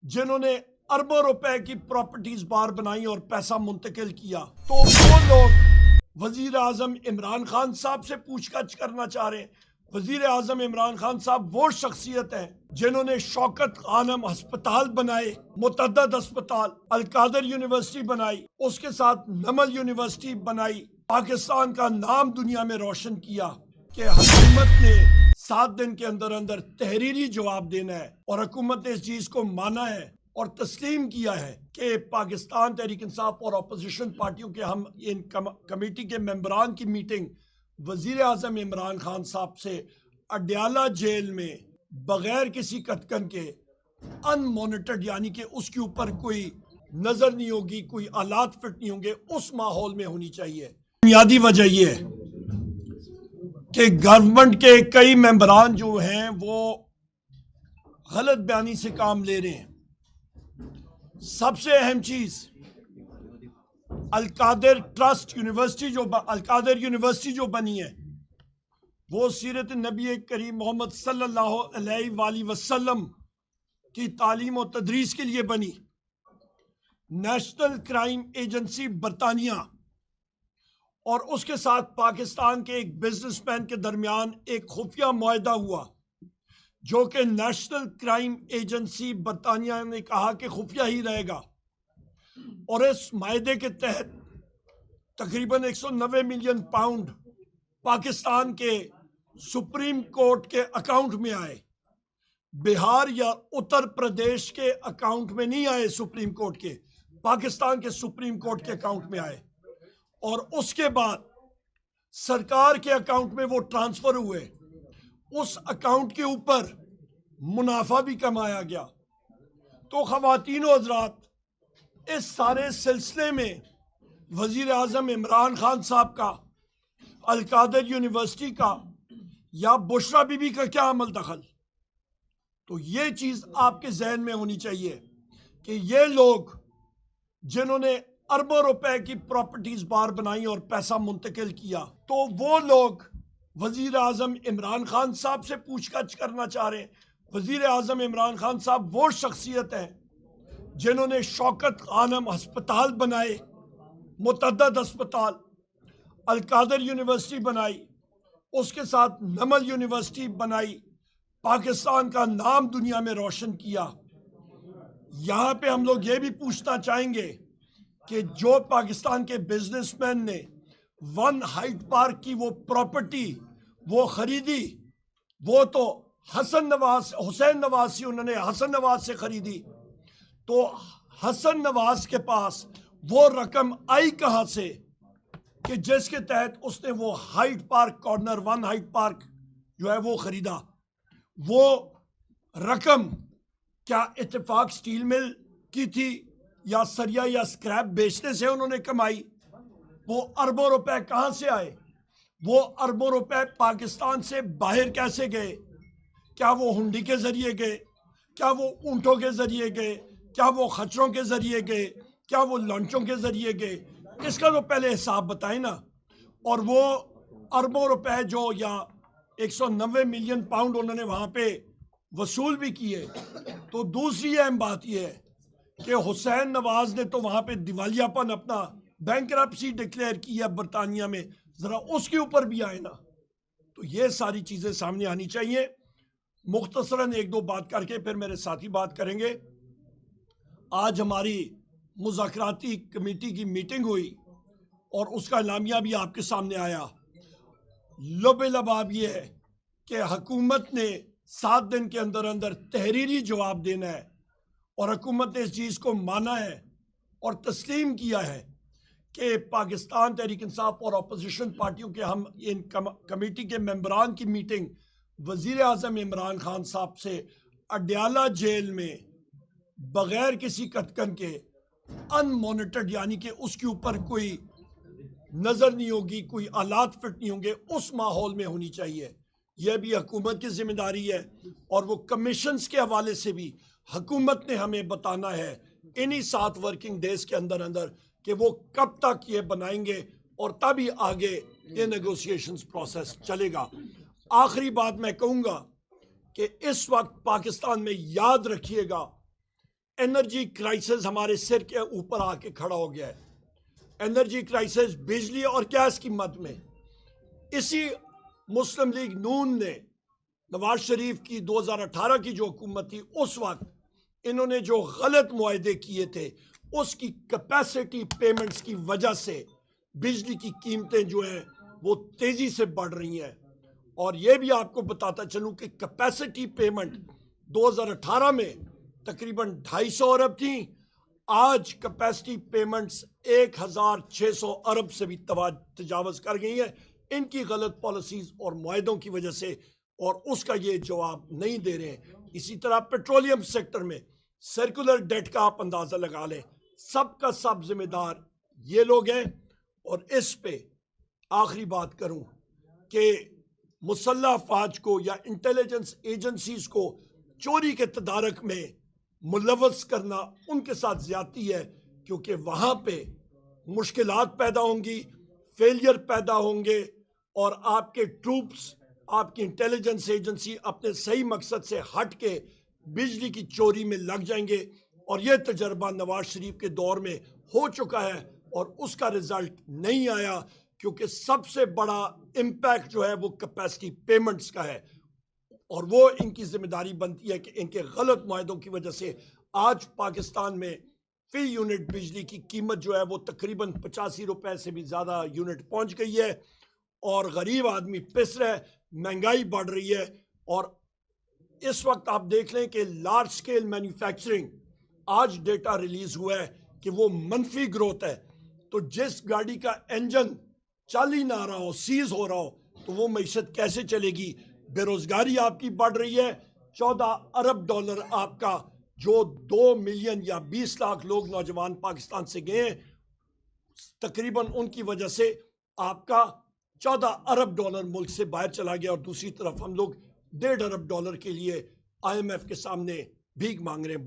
जिन्होंने अरबों रुपए की प्रॉपर्टीज बाहर बनाई और पैसा मुंतकिल किया, तो वो लोग वजीर आजम इमरान खान साहब से पूछताछ करना चाह रहे हैं। वजीर आजम इमरान खान साहब वो शख्सियत है जिन्होंने शौकत खानम अस्पताल बनाए, मुतअद्दिद अस्पताल, अलकादर यूनिवर्सिटी बनाई, उसके साथ नमल यूनिवर्सिटी बनाई, पाकिस्तान का नाम दुनिया में रोशन किया कि हुकूमत ने 7 दिन के अंदर अंदर तहरीरी जवाब देना है। और हुकूमत ने इस चीज को माना है और तस्लीम किया है कि पाकिस्तान तहरीक इंसाफ और अपोजिशन पार्टियों के हम इन कमेटी के मेंबरान की मीटिंग वजीर आजम इमरान खान साहब से अडयाला जेल में बगैर किसी कतकन के अनमॉनिटर्ड, यानी कि उसके ऊपर कोई नजर नहीं होगी, कोई आलात फिट नहीं होंगे, उस माहौल में होनी चाहिए। बुनियादी वजह यह है कि गवर्नमेंट के कई मेंबरान जो हैं वो गलत बयानी से काम ले रहे हैं। सबसे अहम चीज, Al-Qadir trust university Al-Qadir university जो बनी है वो सीरत नबी करीम मोहम्मद सल्लल्लाहु अलैहि वसल्लम की तालीम और तदरीस के लिए बनी। नेशनल क्राइम एजेंसी बरतानिया और उसके साथ पाकिस्तान के एक बिजनेसमैन के दरमियान एक खुफिया मुआहदा हुआ, जो कि नेशनल क्राइम एजेंसी बरतानिया ने कहा कि खुफिया ही रहेगा। और इस मायदे के तहत तकरीबन 190 मिलियन पाउंड पाकिस्तान के सुप्रीम कोर्ट के अकाउंट में आए। बिहार या उत्तर प्रदेश के अकाउंट में नहीं आए, सुप्रीम कोर्ट के, पाकिस्तान के सुप्रीम कोर्ट के अकाउंट में आए। और उसके बाद सरकार के अकाउंट में वो ट्रांसफर हुए। उस अकाउंट के ऊपर मुनाफा भी कमाया गया। तो ख़वातीन और हज़रात, इस सारे सिलसिले में वजीर आजम इमरान खान साहब का, अलकादर यूनिवर्सिटी का या बुशरा बीबी का क्या अमल दखल? तो ये चीज आपके जहन में होनी चाहिए कि ये लोग जिन्होंने अरबों रुपए की प्रॉपर्टीज बाहर बनाई और पैसा मुंतकिल किया, तो वो लोग वजीर आजम इमरान खान साहब से पूछताछ करना चाह रहे हैं। वजीर आजम इमरान खान साहब वो शख्सियत है जिन्होंने शौकत खानम अस्पताल बनाए, मुतअद्दिद अस्पताल, अलकादर यूनिवर्सिटी बनाई, उसके साथ नमल यूनिवर्सिटी बनाई, पाकिस्तान का नाम दुनिया में रोशन किया। यहाँ पे हम लोग ये भी पूछना चाहेंगे कि जो पाकिस्तान के बिजनेसमैन ने वन हाइट पार्क की वो प्रॉपर्टी वो खरीदी, वो तो हुसैन नवाज से, उन्होंने हसन नवाज से खरीदी। तो हसन नवाज के पास वो रकम आई कहां से कि जिसके तहत उसने वो height park corner, one height park जो है वो खरीदा? वो रकम क्या इत्तेफाक स्टील मिल की थी या सरिया या स्क्रैप बेचने से उन्होंने कमाई? वो अरबों रुपए कहां से आए? वो अरबों रुपए पाकिस्तान से बाहर कैसे गए? क्या वो हुंडी के जरिए गए? क्या वो ऊंटों के जरिए गए? क्या वो खच्चरों के जरिए गए? क्या वो लॉन्चों के जरिए गए? इसका तो पहले हिसाब बताएं ना। और वो अरबों रुपए जो, या 190 मिलियन पाउंड उन्होंने वहां पे वसूल भी किए। तो दूसरी अहम बात यह है कि हुसैन नवाज ने तो वहां पे दिवालियापन, अपना बैंकरप्सी डिक्लेयर किया बरतानिया में, जरा उसके ऊपर भी आए ना। तो ये सारी चीजें सामने आनी चाहिए। मुख्तसरन एक दो बात करके फिर मेरे साथी बात करेंगे। आज हमारी मुज़ाकराती कमेटी की मीटिंग हुई और उसका एलामिया भी आपके सामने आया। लबाब ये है कि हुकूमत ने 7 दिन के अंदर अंदर तहरीरी जवाब देना है। और हुकूमत ने इस चीज़ को माना है और तस्लीम किया है कि पाकिस्तान तहरीक इंसाफ और अपोजिशन पार्टियों के हम इन कमेटी के मेंबरान की मीटिंग वजीर आजम इमरान खान साहब से अडयाला जेल में बगैर किसी कतकन के अनमॉनिटर्ड, यानी कि उसके ऊपर कोई नजर नहीं होगी, कोई आलात फिट नहीं होंगे, उस माहौल में होनी चाहिए। यह भी हुकूमत की जिम्मेदारी है। और वो कमीशंस के हवाले से भी हुकूमत ने हमें बताना है इन्हीं 7 वर्किंग डेज के अंदर अंदर कि वो कब तक ये बनाएंगे और तभी आगे ये नेगोशिएशंस प्रोसेस चलेगा। आखिरी बात मैं कहूँगा कि इस वक्त पाकिस्तान में याद रखिएगा एनर्जी क्राइसिस हमारे सिर के ऊपर आके खड़ा हो गया है। एनर्जी क्राइसिस बिजली और गैस कीमत में। इसी मुस्लिम लीग नून ने नवाज शरीफ की 2018 की जो हुकूमत थी उस वक्त इन्होंने जो गलत मुआहदे किए थे उसकी कैपेसिटी पेमेंट्स की वजह से बिजली की कीमतें जो हैं वो तेजी से बढ़ रही हैं। और ये भी आपको बताता चलूं कि कैपेसिटी पेमेंट 2018 में तकरीबन 250 अरब थी, आज कैपेसिटी पेमेंट्स 1600 अरब से भी तजावज़ कर गई हैं इनकी गलत पॉलिसीज़ और मुआहदों की वजह से, और उसका ये जवाब नहीं दे रहे हैं। इसी तरह पेट्रोलियम सेक्टर में सर्कुलर डेट का आप अंदाज़ा लगा लें, सबका सब जिम्मेदार ये लोग हैं। और इस पे आखिरी बात करूं कि मुसल्लह अफवाज को या इंटेलिजेंस एजेंसीज को चोरी के तदारक में मुलव्वस करना उनके साथ ज्यादती है, क्योंकि वहाँ पे मुश्किलात पैदा होंगी, फेलियर पैदा होंगे और आपके ट्रूप्स, आपकी इंटेलिजेंस एजेंसी अपने सही मकसद से हट के बिजली की चोरी में लग जाएंगे। और यह तजर्बा नवाज शरीफ के दौर में हो चुका है और उसका रिजल्ट नहीं आया, क्योंकि सबसे बड़ा इम्पैक्ट जो है वो कैपेसिटी पेमेंट्स का है और वो इनकी जिम्मेदारी बनती है कि इनके गलत मुआहदों की वजह से आज पाकिस्तान में फी यूनिट बिजली की कीमत जो है वो तकरीबन 85 रुपए से भी ज़्यादा यूनिट पहुंच गई है और गरीब आदमी पिस रहा है, महंगाई बढ़ रही है। और इस वक्त आप देख लें कि लार्ज स्केल मैन्युफैक्चरिंग, आज डेटा रिलीज हुआ है कि वो मनफी ग्रोथ है। तो जिस गाड़ी का इंजन चल ही ना रहा हो, सीज हो रहा हो, तो वो मईशत कैसे चलेगी? बेरोजगारी आपकी बढ़ रही है। 14 अरब डॉलर आपका, जो 2 मिलियन या 20 लाख लोग नौजवान पाकिस्तान से गए हैं, तकरीबन उनकी वजह से आपका 14 अरब डॉलर मुल्क से बाहर चला गया। और दूसरी तरफ हम लोग 1.5 अरब डॉलर के लिए IMF के सामने भीख मांग रहे हैं।